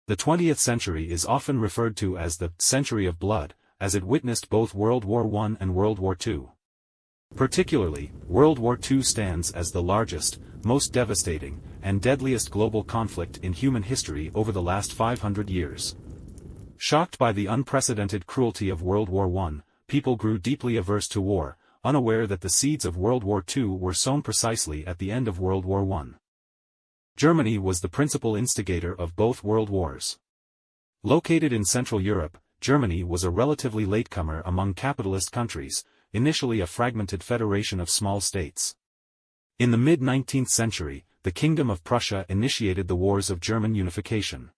The 20th century is often referred to as the century of blood, as it witnessed both World War I and World War II. Particularly, World War II stands as the largest, most devastating, and deadliest global conflict in human history over the last 500 years. Shocked by the unprecedented cruelty of World War I, people grew deeply averse to war, unaware that the seeds of World War II were sown precisely at the end of World War I. Germany was the principal instigator of both world wars. Located in Central Europe, Germany was a relatively latecomer among capitalist countries, initially a fragmented federation of small states. In the mid-19th century, the Kingdom of Prussia initiated the Wars of German Unification.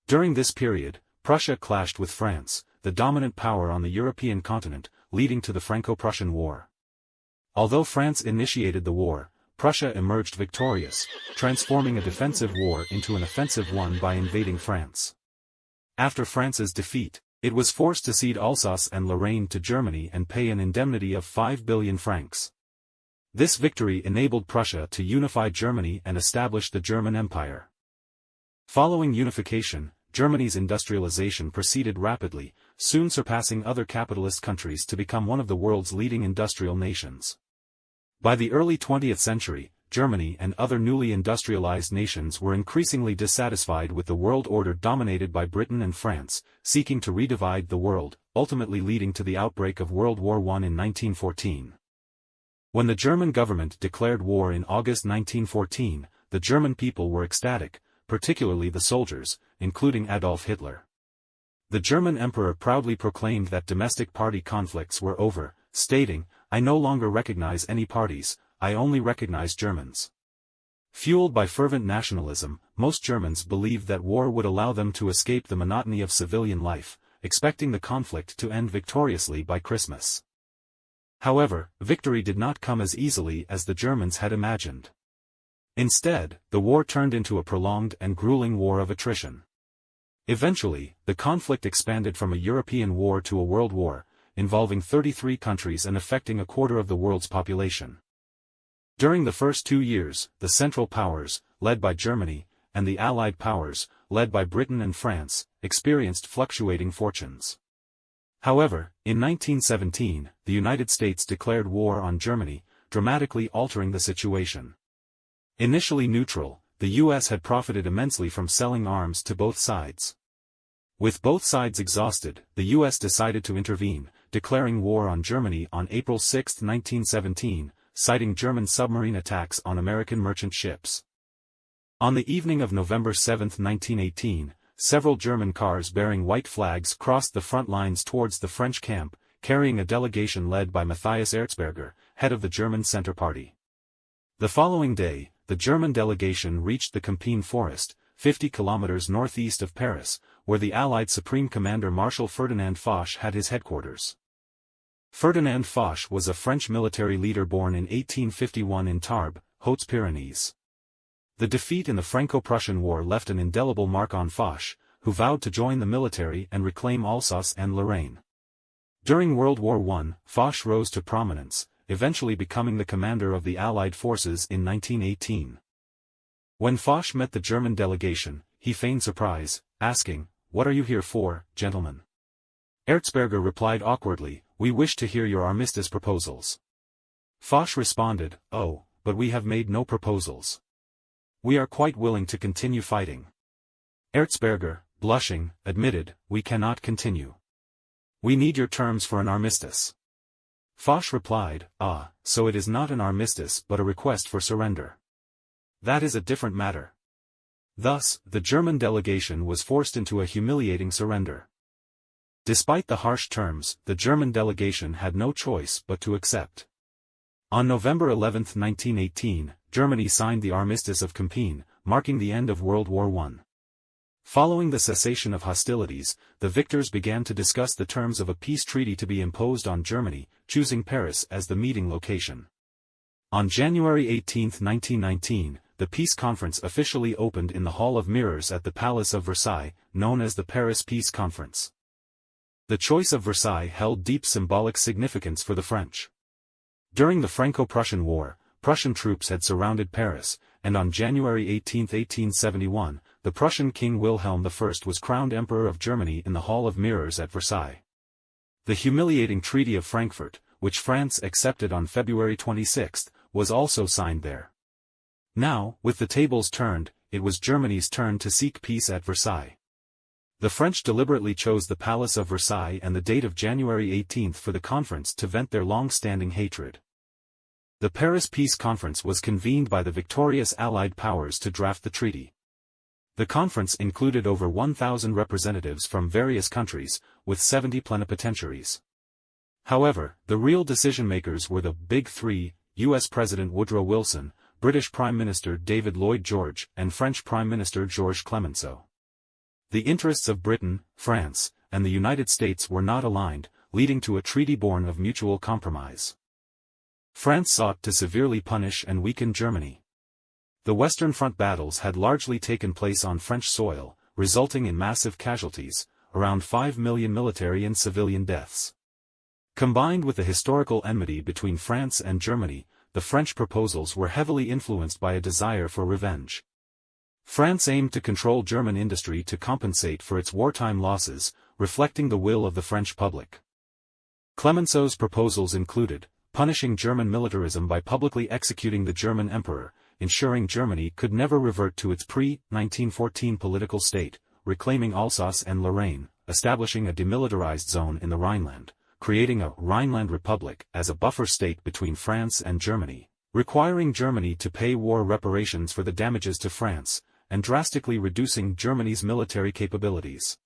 During this period, Prussia clashed with France, the dominant power on the European continent, leading to the Franco-Prussian War. Although France initiated the war, Prussia emerged victorious, transforming a defensive war into an offensive one by invading France. After France's defeat, it was forced to cede Alsace and Lorraine to Germany and pay an indemnity of 5 billion francs. This victory enabled Prussia to unify Germany and establish the German Empire. Following unification, Germany's industrialization proceeded rapidly, soon surpassing other capitalist countries to become one of the world's leading industrial nations. By the early 20th century, Germany and other newly industrialized nations were increasingly dissatisfied with the world order dominated by Britain and France, seeking to redivide the world, ultimately leading to the outbreak of World War I in 1914. When the German government declared war in August 1914, the German people were ecstatic, particularly the soldiers, including Adolf Hitler. The German emperor proudly proclaimed that domestic party conflicts were over, stating, "I no longer recognize any parties, I only recognize Germans." Fueled by fervent nationalism, most Germans believed that war would allow them to escape the monotony of civilian life, expecting the conflict to end victoriously by Christmas. However, victory did not come as easily as the Germans had imagined. Instead, the war turned into a prolonged and grueling war of attrition. Eventually, the conflict expanded from a European war to a world war, involving 33 countries and affecting a quarter of the world's population. During the first 2 years, the Central Powers, led by Germany, and the Allied Powers, led by Britain and France, experienced fluctuating fortunes. However, in 1917, the United States declared war on Germany, dramatically altering the situation. Initially neutral, the U.S. had profited immensely from selling arms to both sides. With both sides exhausted, the U.S. decided to intervene, declaring war on Germany on April 6, 1917, citing German submarine attacks on American merchant ships. On the evening of November 7, 1918, several German cars bearing white flags crossed the front lines towards the French camp, carrying a delegation led by Matthias Erzberger, head of the German Centre Party. The following day, the German delegation reached the Campine Forest, 50 kilometers northeast of Paris, where the Allied Supreme Commander Marshal Ferdinand Foch had his headquarters. Ferdinand Foch was a French military leader born in 1851 in Tarbes, Hautes-Pyrénées. The defeat in the Franco-Prussian War left an indelible mark on Foch, who vowed to join the military and reclaim Alsace and Lorraine. During World War I, Foch rose to prominence, eventually becoming the commander of the Allied forces in 1918. When Foch met the German delegation, he feigned surprise, asking, "What are you here for, gentlemen?" Erzberger replied awkwardly, "We wish to hear your armistice proposals." Foch responded, "Oh, but we have made no proposals. We are quite willing to continue fighting." Erzberger, blushing, admitted, "We cannot continue. We need your terms for an armistice." Foch replied, "Ah, so it is not an armistice but a request for surrender. That is a different matter." Thus, the German delegation was forced into a humiliating surrender. Despite the harsh terms, the German delegation had no choice but to accept. On November 11, 1918, Germany signed the Armistice of Campine, marking the end of World War I. Following the cessation of hostilities, the victors began to discuss the terms of a peace treaty to be imposed on Germany, choosing Paris as the meeting location. On January 18, 1919, the peace conference officially opened in the Hall of Mirrors at the Palace of Versailles, known as the Paris Peace Conference. The choice of Versailles held deep symbolic significance for the French. During the Franco-Prussian War, Prussian troops had surrounded Paris, and on January 18, 1871, the Prussian King Wilhelm I was crowned Emperor of Germany in the Hall of Mirrors at Versailles. The humiliating Treaty of Frankfurt, which France accepted on February 26, was also signed there. Now, with the tables turned, it was Germany's turn to seek peace at Versailles. The French deliberately chose the Palace of Versailles and the date of January 18 for the conference to vent their long-standing hatred. The Paris Peace Conference was convened by the victorious Allied powers to draft the treaty. The conference included over 1,000 representatives from various countries, with 70 plenipotentiaries. However, the real decision-makers were the Big Three: U.S. President Woodrow Wilson, British Prime Minister David Lloyd George, and French Prime Minister Georges Clemenceau. The interests of Britain, France, and the United States were not aligned, leading to a treaty born of mutual compromise. France sought to severely punish and weaken Germany. The Western Front battles had largely taken place on French soil, resulting in massive casualties, around 5 million military and civilian deaths. Combined with the historical enmity between France and Germany, the French proposals were heavily influenced by a desire for revenge. France aimed to control German industry to compensate for its wartime losses, reflecting the will of the French public. Clemenceau's proposals included punishing German militarism by publicly executing the German emperor, ensuring Germany could never revert to its pre-1914 political state, reclaiming Alsace and Lorraine, establishing a demilitarized zone in the Rhineland, creating a Rhineland Republic as a buffer state between France and Germany, requiring Germany to pay war reparations for the damages to France, and drastically reducing Germany's military capabilities.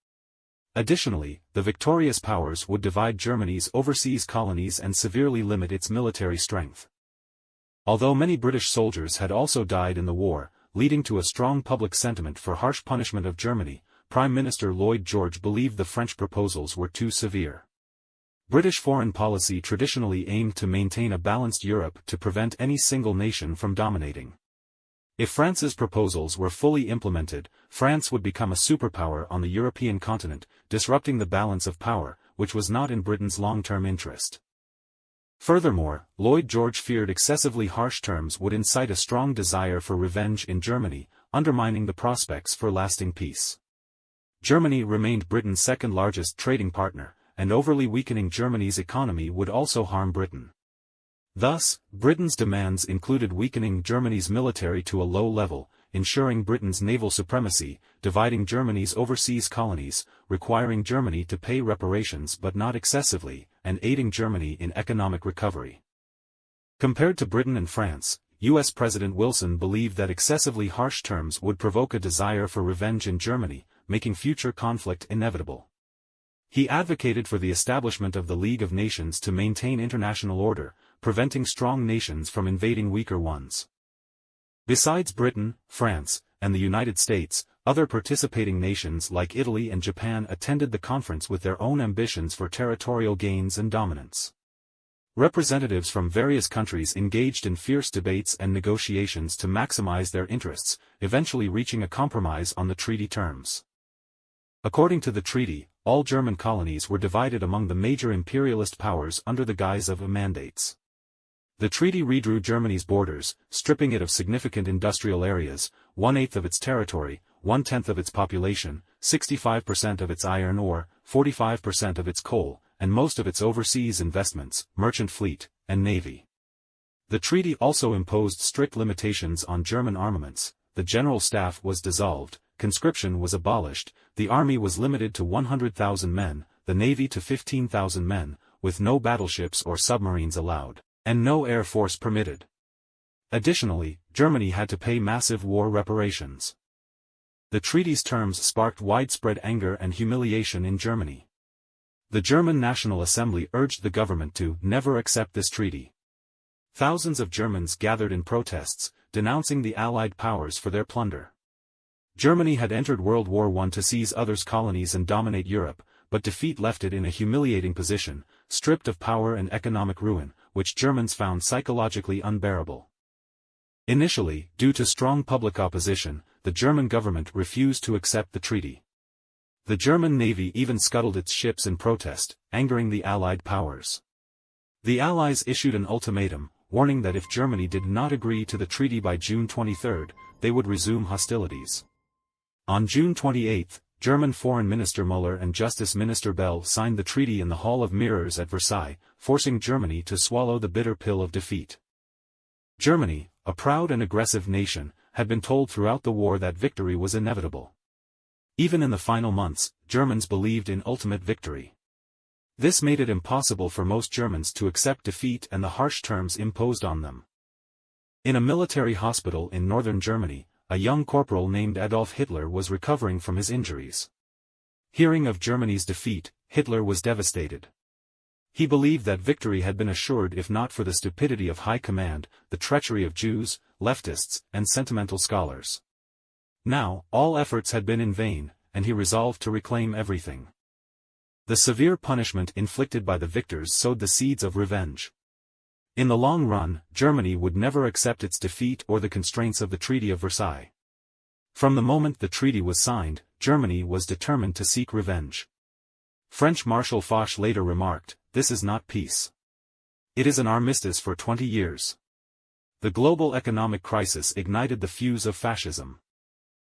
Additionally, the victorious powers would divide Germany's overseas colonies and severely limit its military strength. Although many British soldiers had also died in the war, leading to a strong public sentiment for harsh punishment of Germany, Prime Minister Lloyd George believed the French proposals were too severe. British foreign policy traditionally aimed to maintain a balanced Europe to prevent any single nation from dominating. If France's proposals were fully implemented, France would become a superpower on the European continent, disrupting the balance of power, which was not in Britain's long-term interest. Furthermore, Lloyd George feared excessively harsh terms would incite a strong desire for revenge in Germany, undermining the prospects for lasting peace. Germany remained Britain's second-largest trading partner, and overly weakening Germany's economy would also harm Britain. Thus, Britain's demands included weakening Germany's military to a low level, ensuring Britain's naval supremacy, dividing Germany's overseas colonies, requiring Germany to pay reparations but not excessively, and aiding Germany in economic recovery. Compared to Britain and France, U.S. President Wilson believed that excessively harsh terms would provoke a desire for revenge in Germany, making future conflict inevitable. He advocated for the establishment of the League of Nations to maintain international order, preventing strong nations from invading weaker ones. Besides Britain, France, and the United States, other participating nations like Italy and Japan attended the conference with their own ambitions for territorial gains and dominance. Representatives from various countries engaged in fierce debates and negotiations to maximize their interests, eventually reaching a compromise on the treaty terms. According to the treaty, all German colonies were divided among the major imperialist powers under the guise of mandates. The treaty redrew Germany's borders, stripping it of significant industrial areas, 1/8 of its territory, 1/10 of its population, 65% of its iron ore, 45% of its coal, and most of its overseas investments, merchant fleet, and navy. The treaty also imposed strict limitations on German armaments. The general staff was dissolved, conscription was abolished, the army was limited to 100,000 men, the navy to 15,000 men, with no battleships or submarines allowed, and no air force permitted. Additionally, Germany had to pay massive war reparations. The treaty's terms sparked widespread anger and humiliation in Germany. The German National Assembly urged the government to never accept this treaty. Thousands of Germans gathered in protests, denouncing the Allied powers for their plunder. Germany had entered World War I to seize others' colonies and dominate Europe, but defeat left it in a humiliating position, stripped of power and economic ruin, which Germans found psychologically unbearable. Initially, due to strong public opposition, the German government refused to accept the treaty. The German Navy even scuttled its ships in protest, angering the Allied powers. The Allies issued an ultimatum, warning that if Germany did not agree to the treaty by June 23, they would resume hostilities. On June 28, German Foreign Minister Müller and Justice Minister Bell signed the treaty in the Hall of Mirrors at Versailles, forcing Germany to swallow the bitter pill of defeat. Germany, a proud and aggressive nation, had been told throughout the war that victory was inevitable. Even in the final months, Germans believed in ultimate victory. This made it impossible for most Germans to accept defeat and the harsh terms imposed on them. In a military hospital in northern Germany, a young corporal named AdolfHitler was recovering from his injuries. Hearing of Germany's defeat, Hitler was devastated. He believed that victory had been assured if not for the stupidity of high command, the treachery of Jews, leftists, and sentimental scholars. Now, all efforts had been in vain, and he resolved to reclaim everything. The severe punishment inflicted by the victors sowed the seeds of revenge. In the long run, Germany would never accept its defeat or the constraints of the Treaty of Versailles. From the moment the treaty was signed, Germany was determined to seek revenge. French Marshal Foch later remarked, "This is not peace. It is an armistice for 20 years." The global economic crisis ignited the fuse of fascism.